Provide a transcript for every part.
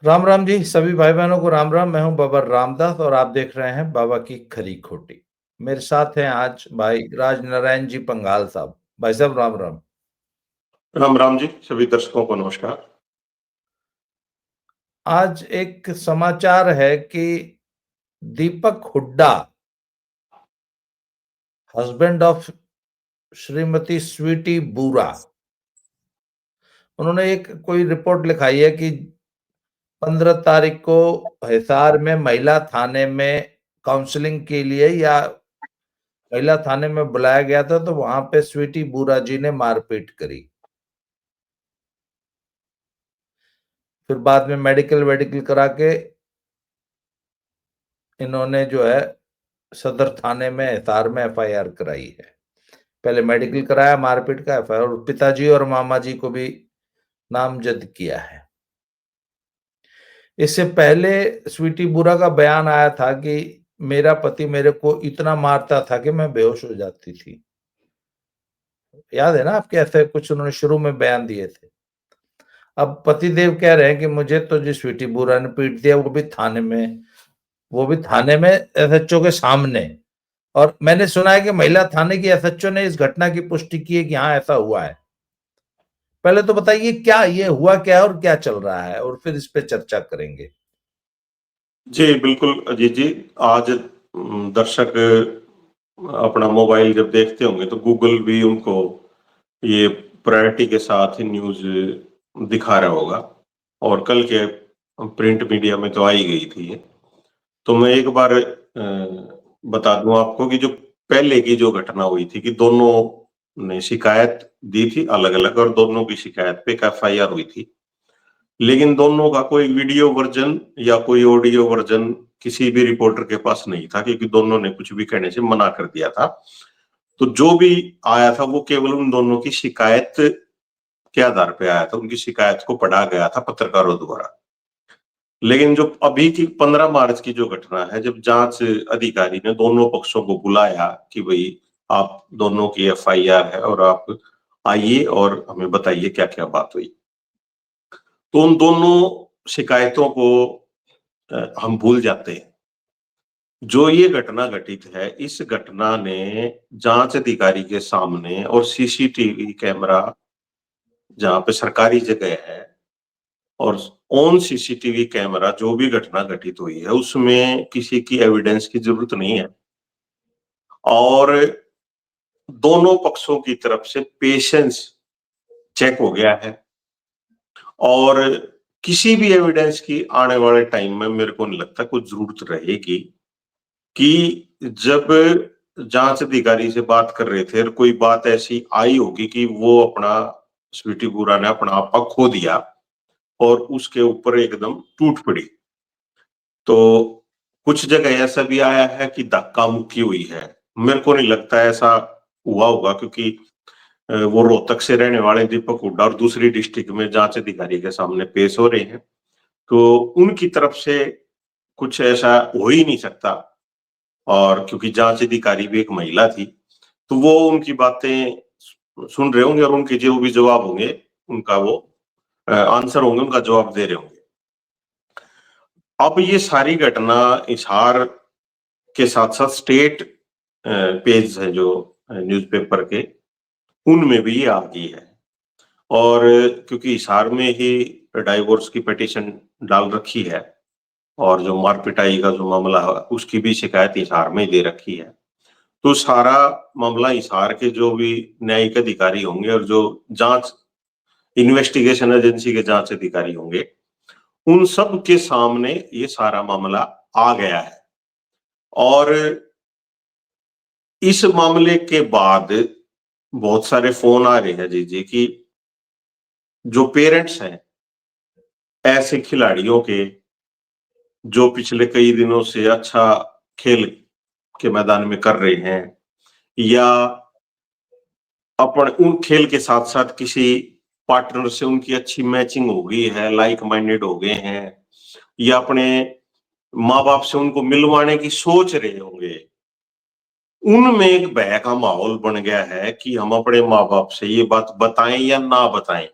राम राम जी, सभी भाई बहनों को राम राम। मैं हूं बाबा रामदास और आप देख रहे हैं बाबा की खरी खोटी। मेरे साथ हैं आज भाई राज नारायण जी पंगाल साहब। भाई साहब राम राम। राम राम जी, सभी दर्शकों को नमस्कार। आज एक समाचार है कि दीपक हुड्डा, हस्बैंड ऑफ श्रीमती स्वीटी बूरा, उन्होंने एक कोई रिपोर्ट लिखाई है कि 15 तारीख को हिसार में महिला थाने में काउंसलिंग के लिए या महिला थाने में बुलाया गया था, तो वहां पे स्वीटी बूरा जी ने मारपीट करी। फिर बाद में मेडिकल वेडिकल करा के इन्होंने जो है सदर थाने में हिसार में एफआईआर कराई है। पहले मेडिकल कराया मारपीट का एफआईआर, और पिताजी और मामा जी को भी नामजद किया है। इससे पहले स्वीटी बूरा का बयान आया था कि मेरा पति मेरे को इतना मारता था कि मैं बेहोश हो जाती थी। याद है ना आपके? ऐसे कुछ उन्होंने शुरू में बयान दिए थे। अब पतिदेव कह रहे हैं कि मुझे तो जी स्वीटी बूरा ने पीट दिया, वो भी थाने में एसएचओ के सामने। और मैंने सुना है कि महिला थाने की एसएचओ ने इस घटना की पुष्टि की है कि हाँ ऐसा हुआ है। पहले तो बताइए क्या ये हुआ, क्या और क्या चल रहा है, और फिर इस पे चर्चा करेंगे। जी, बिल्कुल अजीत जी। आज दर्शक अपना मोबाइल जब देखते होंगे तो गूगल भी उनको ये प्रायोरिटी के साथ ही न्यूज़ दिखा रहा होगा, और कल के प्रिंट मीडिया में तो आ ही गई थी ये। तो मैं एक बार बता दूं आपको कि जो पहले की जो घटना हुई थी कि दोनों ने शिकायत दी थी अलग-अलग, और दोनों की शिकायत पे एक एफआईआर हुई थी। लेकिन दोनों का कोई वीडियो वर्जन या कोई ऑडियो वर्जन किसी भी रिपोर्टर के पास नहीं था, क्योंकि दोनों ने कुछ भी कहने से मना कर दिया था। तो जो भी आया था वो केवल उन दोनों की शिकायत के आधार पे आया था, उनकी शिकायत को पढ़ा गया था पत्रकारों द्वारा। लेकिन जो अभी की 15 मार्च की जो घटना है, जब जांच अधिकारी ने दोनों पक्षों को बुलाया कि भाई आप दोनों की एफआईआर है और आप आइए और हमें बताइए क्या क्या बात हुई, तो उन दोनों शिकायतों को हम भूल जाते हैं। जो ये घटना घटित है, इस घटना ने जांच अधिकारी के सामने और सीसीटीवी कैमरा जहां पे सरकारी जगह है और ऑन सीसीटीवी कैमरा जो भी घटना घटित हुई है उसमें किसी की एविडेंस की जरूरत नहीं है, और दोनों पक्षों की तरफ से पेशेंस चेक हो गया है। और किसी भी एविडेंस की आने वाले टाइम में मेरे को नहीं लगता कुछ जरूरत रहेगी कि जब जांच अधिकारी से बात कर रहे थे और कोई बात ऐसी आई होगी कि वो अपना स्वीटी बुरा ने अपना आपा खो दिया और उसके ऊपर एकदम टूट पड़ी। तो कुछ जगह ऐसा भी आया है कि धक्का मुक्की हुई है। मेरे को नहीं लगता ऐसा हुआ होगा, क्योंकि वो रोहतक से रहने वाले दीपक हुड्डा और दूसरी डिस्ट्रिक्ट में जांच अधिकारी के सामने पेश हो रहे हैं, तो उनकी तरफ से कुछ ऐसा हो ही नहीं सकता। और क्योंकि जांच अधिकारी भी एक महिला थी, तो वो उनकी बातें सुन रहे होंगे और उनके जो भी जवाब होंगे उनका वो आंसर होंगे, उनका जवाब दे रहे होंगे। अब ये सारी घटना हिसार के साथ साथ स्टेट पेज है जो न्यूज़पेपर के, उनमें भी ये आ गई है। और क्योंकि हिसार में ही डाइवोर्स की पिटीशन डाल रखी है और जो मारपिटाई का जो मामला है उसकी भी शिकायत हिसार में दे रखी है, तो सारा मामला हिसार के जो भी न्यायिक अधिकारी होंगे और जो जांच इन्वेस्टिगेशन एजेंसी के जांच अधिकारी होंगे, उन सब के सामने ये सारा मामला आ गया है। और इस मामले के बाद बहुत सारे फोन आ रहे हैं जी कि जो पेरेंट्स हैं ऐसे खिलाड़ियों के जो पिछले कई दिनों से अच्छा खेल के मैदान में कर रहे हैं, या अपन उन खेल के साथ साथ किसी पार्टनर से उनकी अच्छी मैचिंग हो गई है, लाइक माइंडेड हो गए हैं, या अपने माँ बाप से उनको मिलवाने की सोच रहे होंगे, उनमें एक भय का माहौल बन गया है कि हम अपने माँ बाप से ये बात बताएं या ना बताएं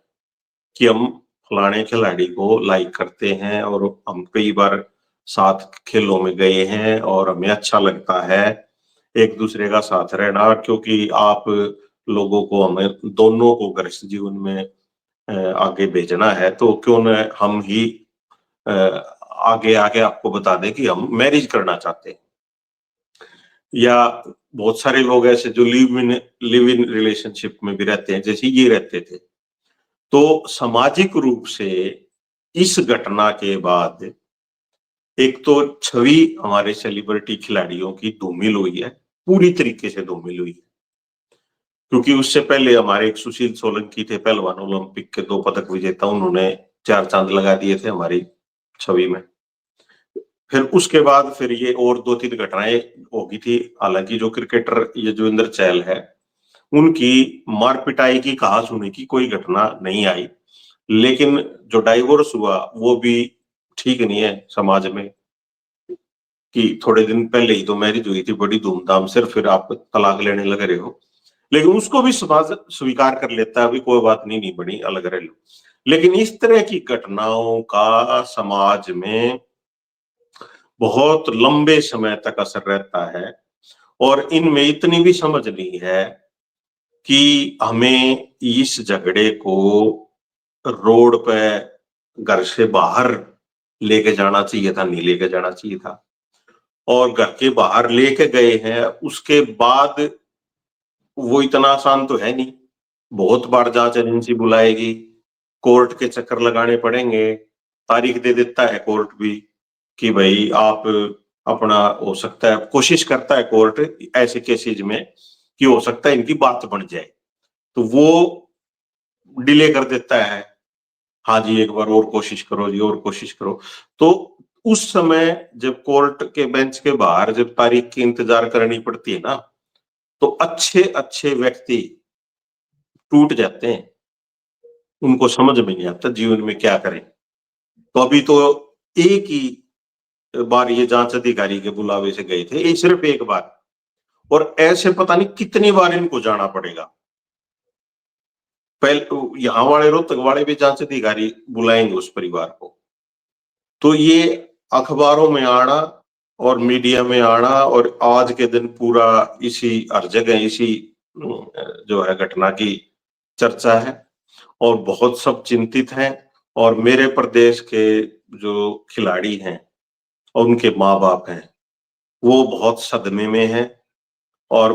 कि हम फलाने खिलाड़ी को लाइक करते हैं और हम कई बार साथ खेलों में गए हैं और हमें अच्छा लगता है एक दूसरे का साथ रहना, क्योंकि आप लोगों को, हमें दोनों को गृहस्थ जीवन में आगे भेजना है, तो क्यों न हम ही आगे आगे आपको बता दें कि हम मैरिज करना चाहते हैं। या बहुत सारे लोग ऐसे जो लिव इन रिलेशनशिप में भी रहते हैं, जैसे ये रहते थे। तो सामाजिक रूप से इस घटना के बाद एक तो छवि हमारे सेलिब्रिटी खिलाड़ियों की धूमिल हुई है, पूरी तरीके से धूमिल हुई है। क्योंकि उससे पहले हमारे एक सुशील सोलंकी थे पहलवान, ओलंपिक के 2 पदक विजेता, उन्होंने 4 चाँद लगा दिए थे हमारी छवि में। फिर उसके बाद फिर ये और 2-3 घटनाएँ हो गई थी। हालाँकि जो क्रिकेटर युजवेंद्र चहल है, उनकी मार-पिटाई की, कहा-सुनी की कोई घटना नहीं आई। लेकिन जो डाइवोर्स हुआ, वो भी ठीक नहीं है समाज में, कि थोड़े दिन पहले ही तो मैरिज हुई थी बड़ी धूमधाम से, फिर आप तलाक लेने लग रहे हो। लेकिन उसको भी समाज स्वीकार कर लेता है, अभी कोई बात नहीं बनी, अलग रह लो। लेकिन इस तरह की घटनाओं का समाज में बहुत लंबे समय तक असर रहता है और इनमें इतनी भी समझ नहीं है कि हमें इस झगड़े को रोड पे घर से बाहर लेके जाना चाहिए था, नहीं लेके जाना चाहिए था। और घर के बाहर लेके गए हैं, उसके बाद वो इतना आसान तो है नहीं। बहुत बार जांच एजेंसी बुलाएगी, कोर्ट के चक्कर लगाने पड़ेंगे, तारीख दे देता है कोर्ट भी कि भाई आप अपना, हो सकता है कोशिश करता है कोर्ट ऐसे केसेज में कि हो सकता है इनकी बात बन जाए, तो वो डिले कर देता है। हाँ जी, एक बार और कोशिश करो जी, और कोशिश करो। तो उस समय जब कोर्ट के बेंच के बाहर जब तारीख की इंतजार करनी पड़ती है ना, तो अच्छे-अच्छे व्यक्ति टूट जाते हैं। उनको समझ में नहीं आता जीवन में क्या करें। तो अभी तो एक ही बार ये जांच अधिकारी के बुलावे से गए थे, ये सिर्फ एक बार, और ऐसे पता नहीं कितनी बार इनको जाना पड़ेगा। यहाँ वाले रोहतक वाले भी जांच अधिकारी बुलाएंगे उस परिवार को। तो ये अखबारों में आना और मीडिया में आना और आज के दिन पूरा इसी, हर जगह इसी जो है घटना की चर्चा है और बहुत सब चिंतित हैं। और मेरे प्रदेश के जो खिलाड़ी हैं और उनके माँ-बाप हैं, वो बहुत सदमे में हैं और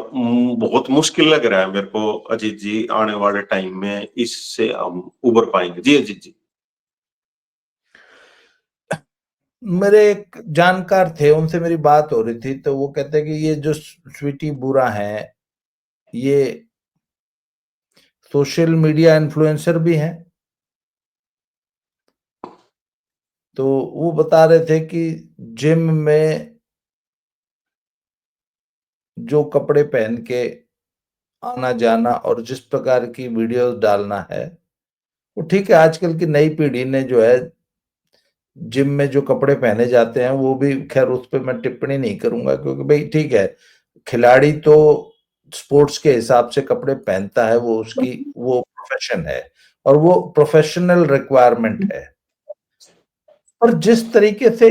बहुत मुश्किल लग रहा है मेरे को अजीत जी, आने वाले टाइम में इससे हम उबर पाएँगे। जी, अजीत जी। मेरे एक जानकार थे, उनसे मेरी बात हो रही थी, तो वो कहते हैं कि ये जो स्वीटी बुरा है, ये सोशल मीडिया इन्फ्लुएंसर भी हैं। तो वो बता रहे थे कि जिम में जो कपड़े पहन के आना-जाना और जिस प्रकार की वीडियोज़ डालना है, वो ठीक है, आजकल की नई पीढ़ी ने जो है जिम में जो कपड़े पहने जाते हैं, वो भी खैर उस पे मैं टिप्पणी नहीं करूँगा, क्योंकि भई ठीक है, खिलाड़ी तो स्पोर्ट्स के हिसाब से कपड़े पहनता है, वो उसकी वो प्रोफ़ेशन है और वो प्रोफ़ेशनल रिक्वायरमेंट है। पर जिस तरीके से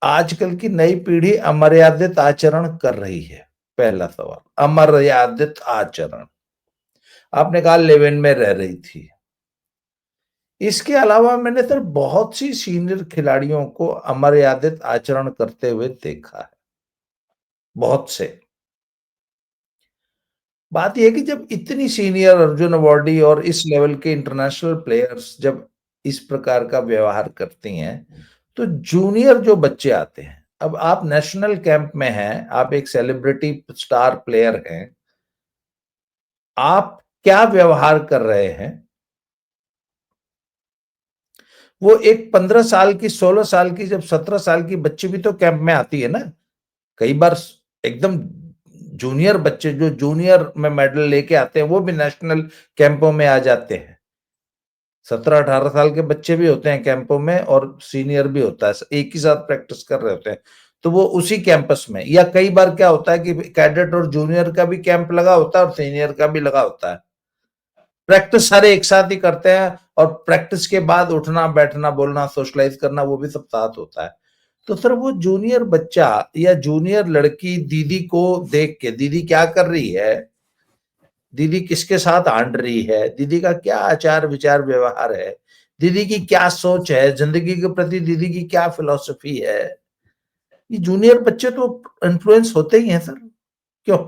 आजकल की नई पीढ़ी अमर्यादित आचरण कर रही है, पहला सवाल, अमर्यादित आचरण। आपने कहा लिव इन में रह रही थी। इसके अलावा मैंने सर बहुत सी सीनियर खिलाड़ियों को अमर्यादित आचरण करते हुए देखा है, बहुत से। बात ये है कि जब इतनी सीनियर अर्जुन अवॉर्डी और इस लेवल के इंटरनेशनल प्लेयर्स जब इस प्रकार का व्यवहार करती हैं, तो जूनियर जो बच्चे आते हैं, अब आप नेशनल कैंप में हैं, आप एक सेलिब्रिटी स्टार प्लेयर हैं, आप क्या व्यवहार कर रहे हैं? वो एक 15 साल की, 16 साल की, जब 17 साल की बच्ची भी तो कैंप में आती है ना। कई बार एकदम जूनियर बच्चे जो जूनियर में मेडल लेके आते हैं, वो भी नेशनल कैंपों में आ जाते हैं। 17-18 साल के बच्चे भी होते हैं कैंपों में और सीनियर भी होता है, एक ही साथ प्रैक्टिस कर रहे होते हैं। तो वो उसी कैंपस में, या कई बार क्या होता है कि कैडेट और जूनियर का भी कैंप लगा होता है और सीनियर का भी लगा होता है। प्रैक्टिस सारे एक साथ ही करते हैं और प्रैक्टिस के बाद उठना बैठना बोलना सोशलाइज करना वो भी सब साथ होता है। तो सर वो जूनियर बच्चा या जूनियर लड़की दीदी को देख के, दीदी क्या कर रही है, दीदी किसके साथ आंट रही है, दीदी का क्या आचार विचार व्यवहार है, दीदी की क्या सोच है, जिंदगी के प्रति दीदी की क्या फिलॉसफी है, ये जूनियर बच्चे तो इन्फ्लुएंस होते ही हैं सर। क्यों?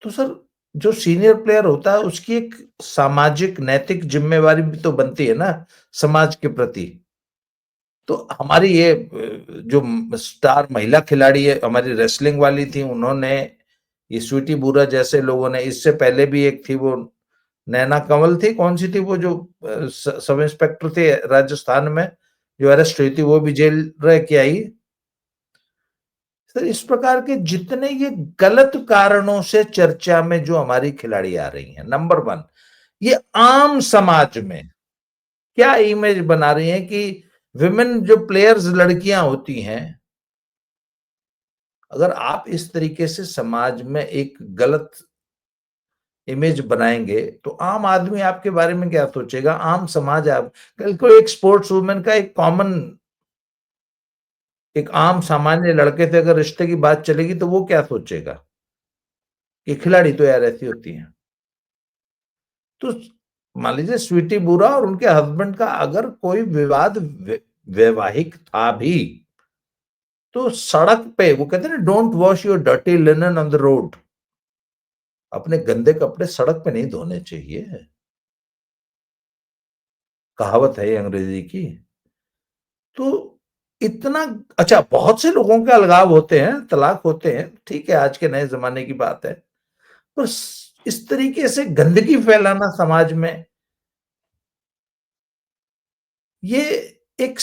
तो सर जो सीनियर प्लेयर होता है उसकी एक सामाजिक नैतिक जिम्मेवारी भी तो बनती है ना समाज के प्रति। तो हमारी ये जो स्टार महिला खिलाड़ी है हमारी रेसलिंग वाली थी, उन्होंने, ये स्वीटी बुरा जैसे लोगों ने, इससे पहले भी एक थी वो नैना कंवल थी, कौन सी थी वो जो सब इंस्पेक्टर थे राजस्थान में जो अरेस्ट हुई थी, वो भी जेल रह के आई। सर इस प्रकार के जितने ये गलत कारणों से चर्चा में जो हमारी खिलाड़ी आ रही हैं, नंबर वन, ये आम समाज में क्या इमेज बना रही है कि विमेन जो प्लेयर्स लड़कियां होती हैं, अगर आप इस तरीके से समाज में एक गलत इमेज बनाएंगे तो आम आदमी आपके बारे में क्या सोचेगा, आम समाज आप कल को एक स्पोर्ट्स वुमेन का एक कॉमन, एक आम सामान्य लड़के से अगर रिश्ते की बात चलेगी तो वो क्या सोचेगा कि खिलाड़ी तो यार ऐसी होती हैं। तो मान लीजिए स्वीटी बुरा और उनके हस्बैंड का अगर कोई विवाद वैवाहिक था भी, तो सड़क पे वो कहते हैं ना, don't wash your dirty linen on the road, अपने गंदे कपड़े सड़क पे नहीं धोने चाहिए, कहावत है ये अंग्रेजी की। तो इतना, अच्छा बहुत से लोगों के अलगाव होते हैं, तलाक होते हैं, ठीक है, आज के नए जमाने की बात है, पर इस तरीके से गंदगी फैलाना समाज में, ये एक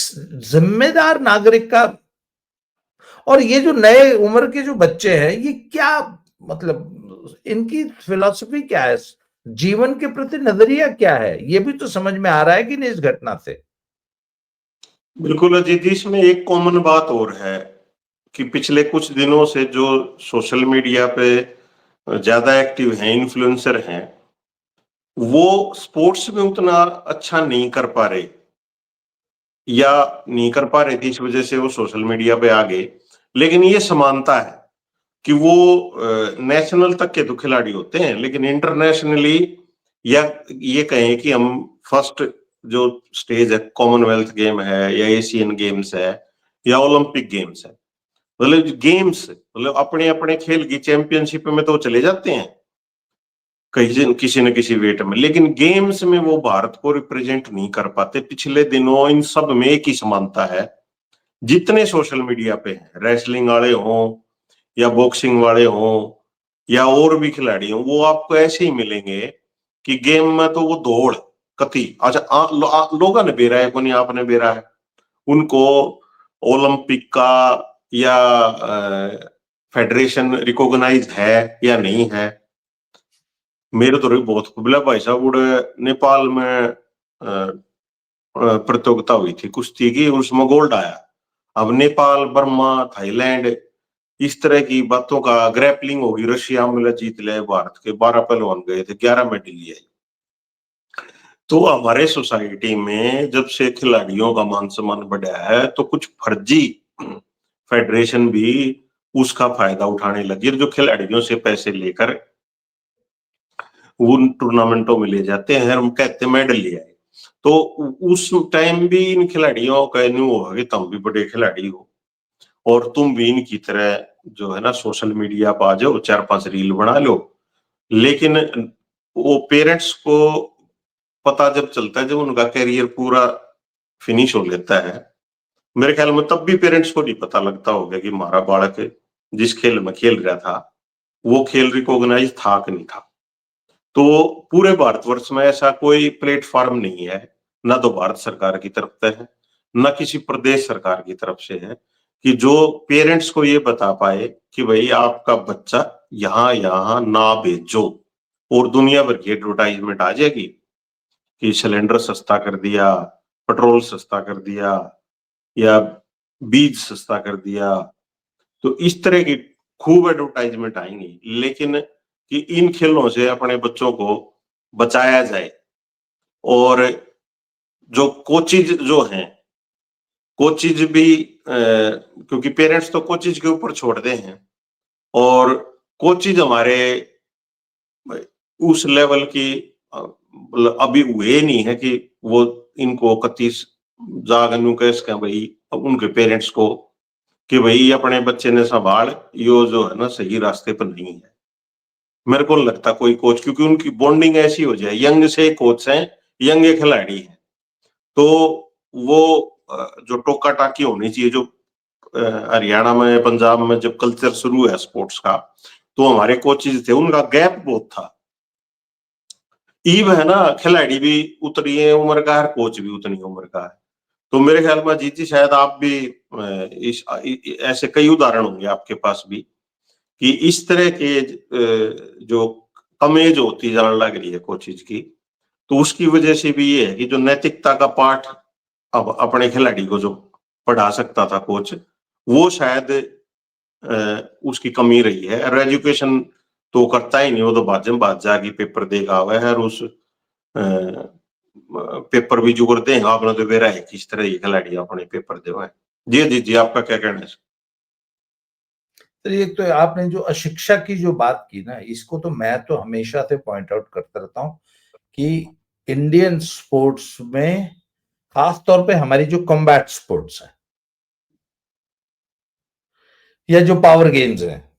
जिम्मेदार नागरिक का, और ये जो नए उम्र के जो बच्चे हैं ये क्या, मतलब इनकी फिलॉसफी क्या है, जीवन के प्रति नजरिया क्या है, ये भी तो समझ में आ रहा है कि नहीं इस घटना से। बिल्कुल अजीत जी, इसमें एक कॉमन बात और है कि पिछले कुछ दिनों से जो सोशल मीडिया पे ज्यादा एक्टिव हैं, इन्फ्लुएंसर हैं, वो स्पोर्ट्स में उतना अच्छा नहीं कर पा रहे या नहीं कर पा रहे थे, इस वजह से वो सोशल मीडिया पे आ गए। लेकिन ये समानता है कि वो नेशनल तक के तो खिलाड़ी होते हैं, लेकिन इंटरनेशनली या ये कहें कि हम फर्स्ट जो स्टेज है, कॉमनवेल्थ गेम है या एशियन गेम्स है या ओलंपिक गेम्स है, मतलब गेम्स, मतलब अपने अपने खेल की चैंपियनशिप में तो चले जाते हैं कहीं किसी न किसी वेट में, लेकिन गेम्स में वो भारत को रिप्रेजेंट नहीं कर पाते। पिछले दिनों इन सब में एक ही समानता है, जितने सोशल मीडिया पे हैं, रेसलिंग वाले हों या बॉक्सिंग वाले हों या और भी खिलाड़ी हों, वो आपको ऐसे ही मिलेंगे कि गेम में तो वो दौड़ कति, अच्छा लोगों ने बेरा है को नहीं, आपने बेरा है उनको ओलंपिक का या फेडरेशन रिकॉग्नाइज है या नहीं है। मेरे तो बहुत कुबला भाई साहब उड़े नेपाल में प्रतियोगिता हुई थी कुश्ती की, उसमें गोल्ड आया। अब नेपाल, बर्मा, थाईलैंड, इस तरह की बातों का, ग्रैपलिंग होगी, रशिया में जीत ले, भारत के 12 पहलवान गए थे, 11 मेडल लिए। तो हमारे सोसाइटी में जब से खिलाड़ियों का मान सम्मान बढ़ा है तो कुछ फर्जी फेडरेशन भी उसका फायदा उठाने लगी, जो खिलाड़ियों से पैसे लेकर उन टूर्नामेंटों में ले जाते हैं, हम कहते हैं मेडल ले आए। तो उस टाइम भी इन खिलाड़ियों का न्यू होगा कि तुम भी बड़े खिलाड़ी हो और तुम भी इनकी तरह जो है ना सोशल मीडिया पर आ जाओ, 4-5 रील बना लो। लेकिन वो पेरेंट्स को पता जब चलता है, जब उनका करियर पूरा फिनिश हो लेता है, मेरे ख्याल में तब भी पेरेंट्स को नहीं पता लगता होगा कि हमारा बालक जिस खेल में खेल रहा था वो खेल रिकॉग्नाइज था कि नहीं था। तो पूरे भारतवर्ष में ऐसा कोई प्लेटफॉर्म नहीं है, ना तो भारत सरकार की तरफ से है, ना किसी प्रदेश सरकार की तरफ से है, कि जो पेरेंट्स को ये बता पाए कि भाई आपका बच्चा यहाँ यहाँ ना भेजो, और दुनिया भर की एडवर्टाइजमेंट आ जाएगी कि सिलेंडर सस्ता कर दिया, पेट्रोल सस्ता कर दिया या बीज सस्ता कर दिया। तो इस तरह की खूब एडवर्टाइजमेंट आएंगी, लेकिन कि इन खेलों से अपने बच्चों को बचाया जाए। और जो कोचिज जो हैं, कोचिज भी क्योंकि पेरेंट्स तो कोचिज के ऊपर छोड़ते हैं, और कोचिज हमारे उस लेवल की मतलब अभी हुए नहीं है कि वो इनको कति जागनू कह सकें भाई उनके पेरेंट्स को कि भाई अपने बच्चे ने संभाल, यो जो है ना सही रास्ते पर नहीं है। मेरे को नहीं लगता कोई कोच, क्योंकि उनकी बॉन्डिंग ऐसी हो जाए, यंग से कोच हैं, यंग खिलाड़ी हैं, तो वो जो टोका टाकी होनी चाहिए, जो हरियाणा में पंजाब में जब कल्चर शुरू है स्पोर्ट्स का, तो हमारे कोचेज थे, उनका गैप बहुत था। ईव है ना, खिलाड़ी भी उतनी उम्र का है, कोच भी उतनी उम्र का है। तो मेरे ख्याल में जीत जी शायद आप भी इस ऐसे कई उदाहरण होंगे आपके पास भी कि इस तरह के जो कम एज होती जाने लग रही है कोचिज की, तो उसकी वजह से भी ये है कि जो नैतिकता का पाठ अब अपने खिलाड़ी को जो पढ़ा सकता था कोच, वो शायद उसकी कमी रही है। और एजुकेशन तो करता ही नहीं, वो तो बात जाके पेपर देगा हुआ है, और उस पेपर भी जो करते हैं आपने तो बेरा है किस तरह ये खिलाड़ी अपने पेपर दे हुए। जी जी जी, आपका क्या कहना है? तो एक तो आपने जो अशिक्षा की जो बात की ना, इसको तो मैं तो हमेशा से पॉइंट आउट करता रहता हूँ कि इंडियन स्पोर्ट्स में खास तौर पे हमारी जो कॉम्बैट स्पोर्ट्स है या जो पावर गेम्स हैं,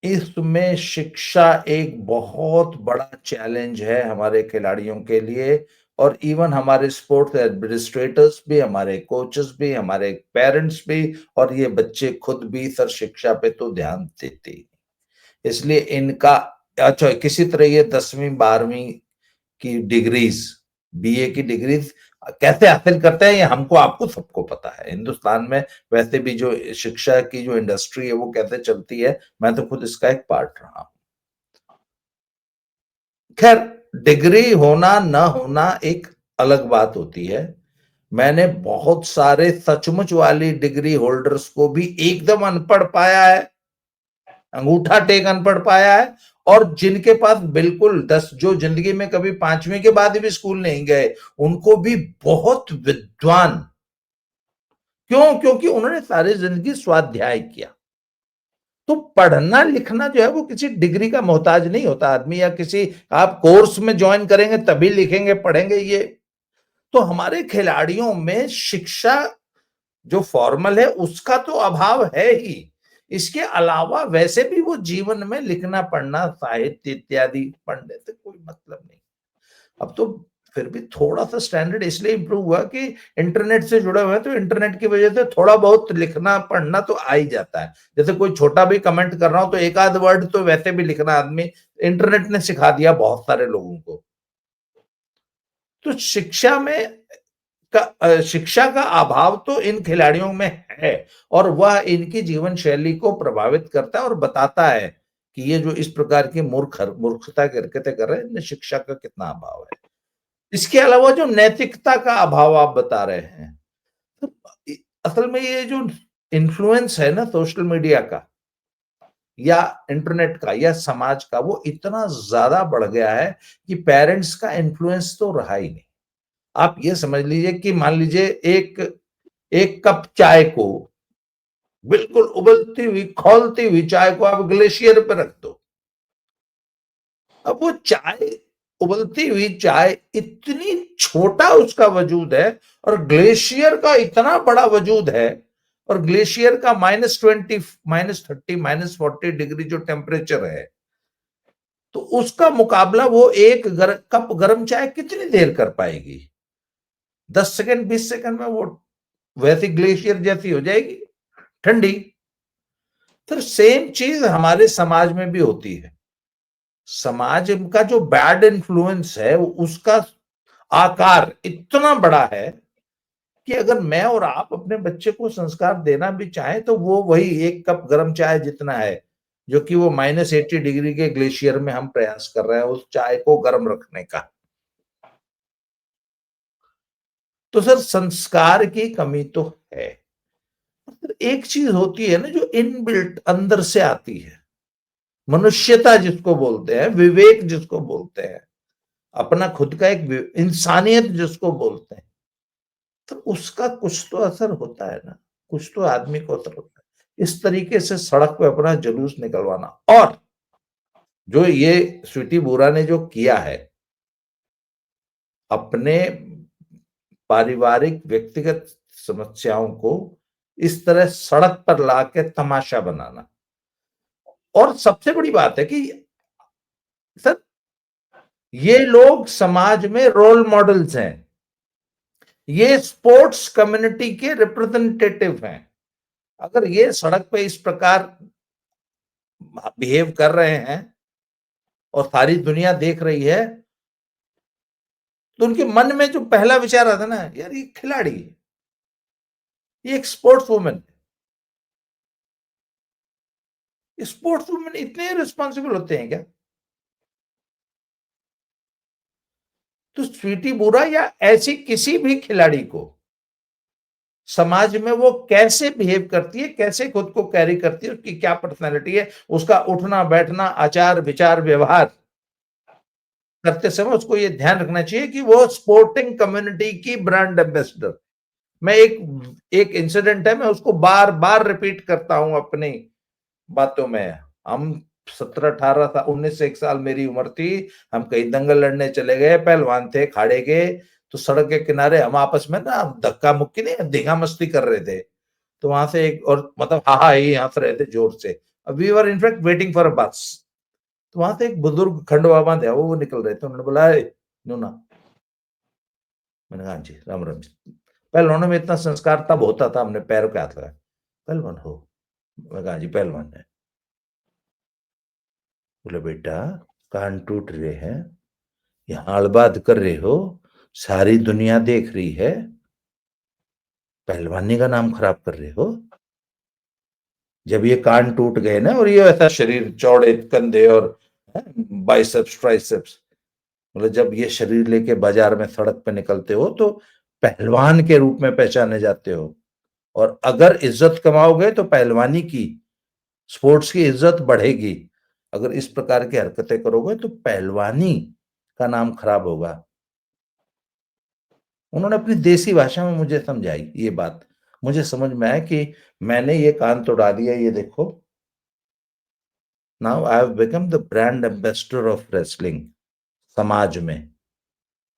इसमें शिक्षा एक बहुत बड़ा चैलेंज है हमारे खिलाड़ियों के लिए। और इवन हमारे स्पोर्ट्स एडमिनिस्ट्रेटर्स भी, हमारे कोचेस भी, हमारे पेरेंट्स भी, और ये बच्चे खुद भी सर शिक्षा पे तो ध्यान देते ही। इसलिए इनका अच्छा किसी तरह ये 10वीं 12वीं की डिग्रीज, बीए की डिग्रीज कैसे हासिल करते हैं, ये हमको आपको सबको पता है। हिंदुस्तान में वैसे भी जो शिक्षा की जो इंडस्ट्री है वो कैसे चलती है, मैं तो खुद इसका एक पार्ट रहा हूं। खैर, डिग्री होना ना होना एक अलग बात होती है। मैंने बहुत सारे सचमुच वाली डिग्री होल्डर्स को भी एकदम अनपढ़ पाया है, अंगूठा टेक अनपढ़ पाया है, और जिनके पास बिल्कुल 10, जो जिंदगी में कभी 5वीं के बाद भी स्कूल नहीं गए, उनको भी बहुत विद्वान। क्यों? क्योंकि उन्होंने सारी जिंदगी स्वाध्याय किया। तो पढ़ना लिखना जो है वो किसी डिग्री का मोहताज नहीं होता आदमी, या किसी आप कोर्स में ज्वाइन करेंगे तभी लिखेंगे पढ़ेंगे ये। तो हमारे खिलाड़ियों में शिक्षा जो फॉर्मल है उसका तो अभाव है ही। इसके अलावा वैसे भी वो जीवन में लिखना पढ़ना साहित्य इत्यादि पढ़ने से कोई मतलब नहीं। अब तो फिर भी थोड़ा सा स्टैंडर्ड इसलिए इंप्रूव हुआ कि इंटरनेट से जुड़े हुए हैं, तो इंटरनेट की वजह से थोड़ा बहुत लिखना पढ़ना तो आ ही जाता है। जैसे कोई छोटा भी कमेंट कर रहा हो तो एक आध वर्ड तो वैसे भी लिखना आदमी इंटरनेट ने सिखा दिया बहुत सारे लोगों को। तो शिक्षा का अभाव तो इन खिलाड़ियों में है, और वह इनकी जीवन शैली को प्रभावित करता है और बताता है कि ये जो इस प्रकार की मूर्खता की हरकतें कर रहे हैं, इनमें शिक्षा का कितना अभाव है। इसके अलावा जो नैतिकता का अभाव आप बता रहे हैं, तो असल में ये जो इन्फ्लुएंस है ना सोशल मीडिया का या इंटरनेट का या समाज का, वो इतना ज्यादा बढ़ गया है कि पेरेंट्स का इन्फ्लुएंस तो रहा ही नहीं। आप ये समझ लीजिए कि मान लीजिए एक एक कप चाय को, बिल्कुल उबलती हुई खौलती हुई चाय को आप ग्लेशियर पे रख दो। अब वो चाय, उबलती हुई चाय, इतनी छोटा उसका वजूद है, और ग्लेशियर का इतना बड़ा वजूद है। और ग्लेशियर का -20, -30, -40 डिग्री जो टेम्परेचर है, तो उसका मुकाबला वो एक कप गर्म चाय कितनी देर कर पाएगी? 10 सेकंड 20 सेकंड में वो वैसी ग्लेशियर जैसी हो जाएगी, ठंडी। तो सेम चीज हमारे समाज में भी होती है। समाज का जो बैड इन्फ्लुएंस है उसका आकार इतना बड़ा है कि अगर मैं और आप अपने बच्चे को संस्कार देना भी चाहें तो वो वही एक कप गर्म चाय जितना है, जो कि वो -80 डिग्री के ग्लेशियर में हम प्रयास कर रहे हैं उस चाय को गर्म रखने का। तो सर संस्कार की कमी तो है। एक चीज होती है ना जो इनबिल्ट अंदर से आती है, मनुष्यता जिसको बोलते हैं, विवेक जिसको बोलते हैं, अपना खुद का एक इंसानियत जिसको बोलते हैं, तो उसका कुछ तो असर होता है ना, कुछ तो आदमी को असर होता है। इस तरीके से सड़क पे अपना जुलूस निकलवाना, और जो ये स्वीटी बोरा ने जो किया है, अपने पारिवारिक व्यक्तिगत समस्याओं को इस तरह सड़क पर लाके तमाशा बनाना। और सबसे बड़ी बात है कि सर, ये लोग समाज में रोल मॉडल्स हैं, ये स्पोर्ट्स कम्युनिटी के रिप्रेजेंटेटिव हैं। अगर ये सड़क पे इस प्रकार बिहेव कर रहे हैं और सारी दुनिया देख रही है, तो उनके मन में जो पहला विचार आता है ना, यार ये खिलाड़ी है, ये एक स्पोर्ट्स वुमेन है। स्पोर्ट्स वुमेन इतने रिस्पॉन्सिबल होते हैं क्या? तो स्वीटी बुरा या ऐसी किसी भी खिलाड़ी को समाज में वो कैसे बिहेव करती है, कैसे खुद को कैरी करती है, उसकी क्या पर्सनैलिटी है, उसका उठना बैठना, आचार विचार व्यवहार करते समय उसको ये ध्यान रखना चाहिए कि वो स्पोर्टिंग कम्युनिटी की ब्रांड एम्बेसडर। मैं एक इंसिडेंट है, मैं उसको बार बार रिपीट करता हूं अपनी बातों में। हम 17-18 साल, 19 से 1 साल मेरी उम्र थी, हम कहीं दंगल लड़ने चले गए, पहलवान थे खाड़े के, तो सड़क के किनारे हम आपस में ना धक्का मुक्की नहीं, धींगा मस्ती कर रहे थे। तो वहां से एक और मतलब हा ही हंस रहे थे जोर से। We were in fact waiting for a bus. तो वहां से एक बुजुर्ग खंड बाबा थे, वो निकल रहे थे, उन्होंने बोला, नूना। मैंने कहा हाँ जी, राम राम जी। पहलवानों में इतना संस्कार तब होता था, हमने पैरों के हाथ लगाया। पहलवान हो? मैं कहा हाँ जी पहलवान है। बोले बेटा, कान टूट रहे हैं, यहाँ अड़बाद कर रहे हो, सारी दुनिया देख रही है, पहलवानी का नाम खराब कर रहे हो। जब ये कान टूट गए ना, और ये ऐसा शरीर, चौड़े कंधे और बाइसेप्स ट्राइसेप्स, मतलब जब ये शरीर लेके बाजार में सड़क पे निकलते हो तो पहलवान के रूप में पहचाने जाते हो। और अगर इज्जत कमाओगे तो पहलवानी की, स्पोर्ट्स की इज्जत बढ़ेगी। अगर इस प्रकार की हरकतें करोगे तो पहलवानी का नाम खराब होगा। उन्होंने अपनी देसी भाषा में मुझे समझाई ये बात, मुझे समझ में आया कि मैंने ये कान तोड़ा दिया, ये देखो, now I have become the brand ambassador of wrestling. समाज में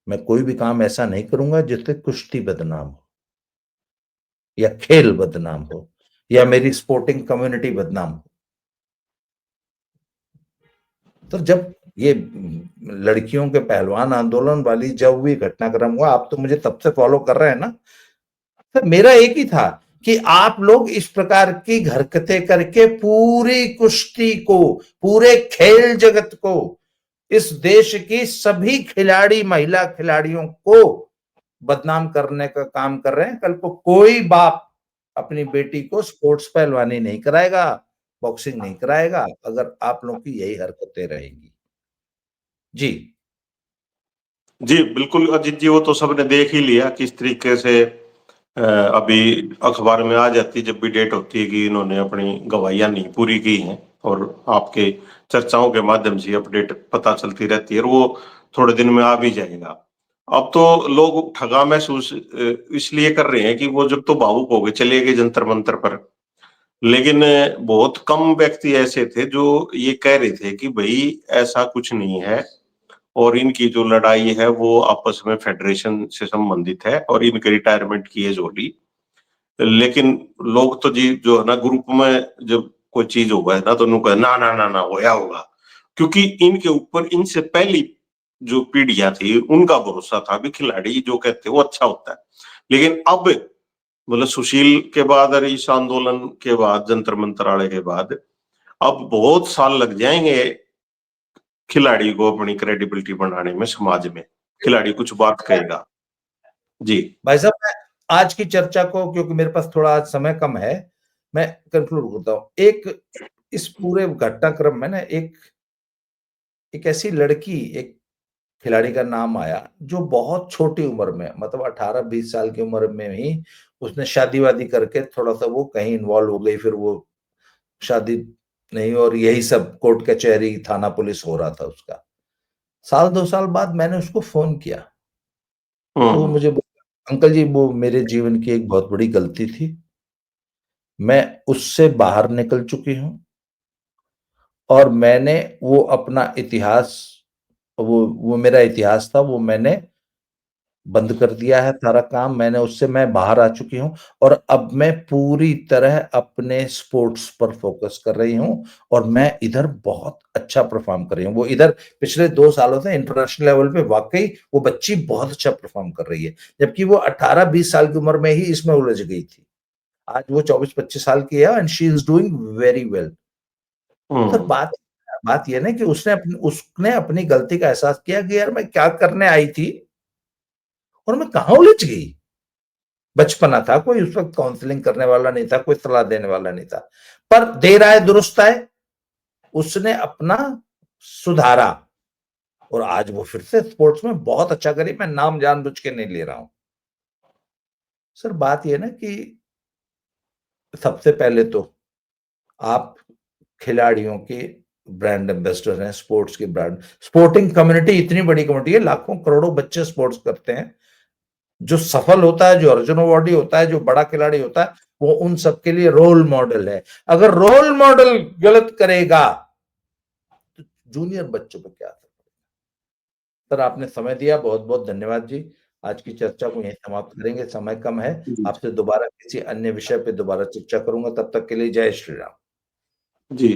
मैं कोई भी काम ऐसा नहीं करूंगा जिससे कुश्ती बदनाम हो, या खेल बदनाम हो, या मेरी स्पोर्टिंग कम्युनिटी बदनाम हो। तो जब ये लड़कियों के पहलवान आंदोलन वाली जब भी घटनाक्रम हुआ, आप तो मुझे तब से फॉलो कर रहे हैं ना, तो मेरा एक ही था कि आप लोग इस प्रकार की हरकतें करके पूरी कुश्ती को, पूरे खेल जगत को, इस देश की सभी खिलाड़ी, महिला खिलाड़ियों को बदनाम करने का काम कर रहे हैं। कल को कोई बाप अपनी बेटी को स्पोर्ट्स पहलवानी नहीं कराएगा, बॉक्सिंग नहीं कराएगा, अगर आप लोगों की यही हरकतें रहेंगी। जी। जी, बिल्कुल अजीत जी, वो तो सबने देख ही लिया किस तरीके से अभी अखबार में आ जाती जब भी डेट होती है कि इन्होंने अपनी गवाहियां नहीं पूरी की हैं, और आपके चर्चाओं के माध्यम से अपडेट पता चलती रहती है, और वो थोड़े दिन में आ भी जाएगा। अब तो लोग ठगा महसूस इसलिए कर रहे हैं कि वो जब तो भावुक हो गए, चले गए जंतर मंतर पर, लेकिन बहुत कम व्यक्ति ऐसे थे जो ये कह रहे थे कि भाई ऐसा कुछ नहीं है, और इनकी जो लड़ाई है वो आपस में फेडरेशन से संबंधित है, और इनके रिटायरमेंट की एज होगी। लेकिन लोग तो जी जो है ना, ग्रुप में जब कोई चीज होगा है ना, तो उनको ना ना ना ना होया होगा, क्योंकि इनके ऊपर इनसे पहली जो पीढ़ियां थी उनका भरोसा था कि खिलाड़ी जो कहते हैं वो अच्छा होता है। लेकिन अब मतलब सुशील के बाद और इस आंदोलन के बाद, जंतर मंतर वाले के बाद, अब बहुत साल लग जाएंगे खिलाड़ी को अपनी क्रेडिबिलिटी बढ़ाने में समाज में। खिलाड़ी कुछ बात कहेगा। जी भाई साहब, मैं आज की चर्चा को, क्योंकि मेरे पास थोड़ा आज समय कम है, मैं कंक्लूड करता हूँ। एक इस पूरे घटनाक्रम में ना एक एक ऐसी लड़की, एक खिलाड़ी का नाम आया जो बहुत छोटी उम्र में, मतलब 18-20 साल की उम्र में ही उसने शादी वादी करके थोड़ा सा वो कहीं इन्वॉल्व हो गई, फिर वो शादी नहीं, और यही सब कोर्ट कचहरी, थाना, पुलिस हो रहा था उसका। साल 2 साल बाद मैंने उसको फ़ोन किया, तो वो हुँ, मुझे बोला, "अंकल जी, वो मेरे जीवन की एक बहुत बड़ी गलती थी। मैं उससे बाहर निकल चुकी हूँ और मैंने वो अपना इतिहास, वो मेरा इतिहास था, वो मैंने बंद कर दिया है सारा काम, मैं बाहर आ चुकी हूँ और अब मैं पूरी तरह अपने स्पोर्ट्स पर फ़ोकस कर रही हूँ और मैं इधर बहुत अच्छा परफ़ॉर्म कर रही हूँ।" वो इधर पिछले 2 सालों से इंटरनेशनल लेवल पे वाक़ई वो बच्ची बहुत अच्छा परफ़ॉर्म कर रही है, जबकि वो 18-20 साल की उम्र में ही इसमें उलझ गई थी। आज वो 24-25 साल की है and she is doing very well. Sir, हुँ, बात बात ये है ना कि उसने अपनी गलती का एहसास किया कि यार मैं क्या करने आई थी और मैं कहाँ उलझ गई। बचपना था, कोई उस वक़्त काउंसलिंग करने वाला नहीं था, कोई सलाह देने वाला नहीं था। पर देर आए दुरुस्त आए, उसने अपना सुधारा और आज वो फिर से स्पोर्ट्स में बहुत अच्छा कर रही है, मैं नाम जानबूझ के नहीं ले रहा हूँ। सर, बात ये है ना कि सबसे पहले तो आप खिलाड़ियों के ब्रांड एम्बेसडर हैं, स्पोर्ट्स के ब्रांड, स्पोर्टिंग कम्युनिटी इतनी बड़ी कम्युनिटी है, लाखों करोड़ों बच्चे स्पोर्ट्स करते हैं। जो सफल होता है, जो अर्जुन अवार्डी होता है, जो बड़ा खिलाड़ी होता है, वो उन सबके लिए रोल मॉडल है। अगर रोल मॉडल गलत करेगा, तो जूनियर बच्चों पे क्या असर पड़ेगा? सर, आपने समय दिया, बहुत-बहुत धन्यवाद जी। आज की चर्चा को यहीं समाप्त करेंगे, समय कम है। जी, आपसे दोबारा किसी अन्य विषय पे दोबारा चर्चा करूँगा, तब तक के लिए जय श्री राम। जी।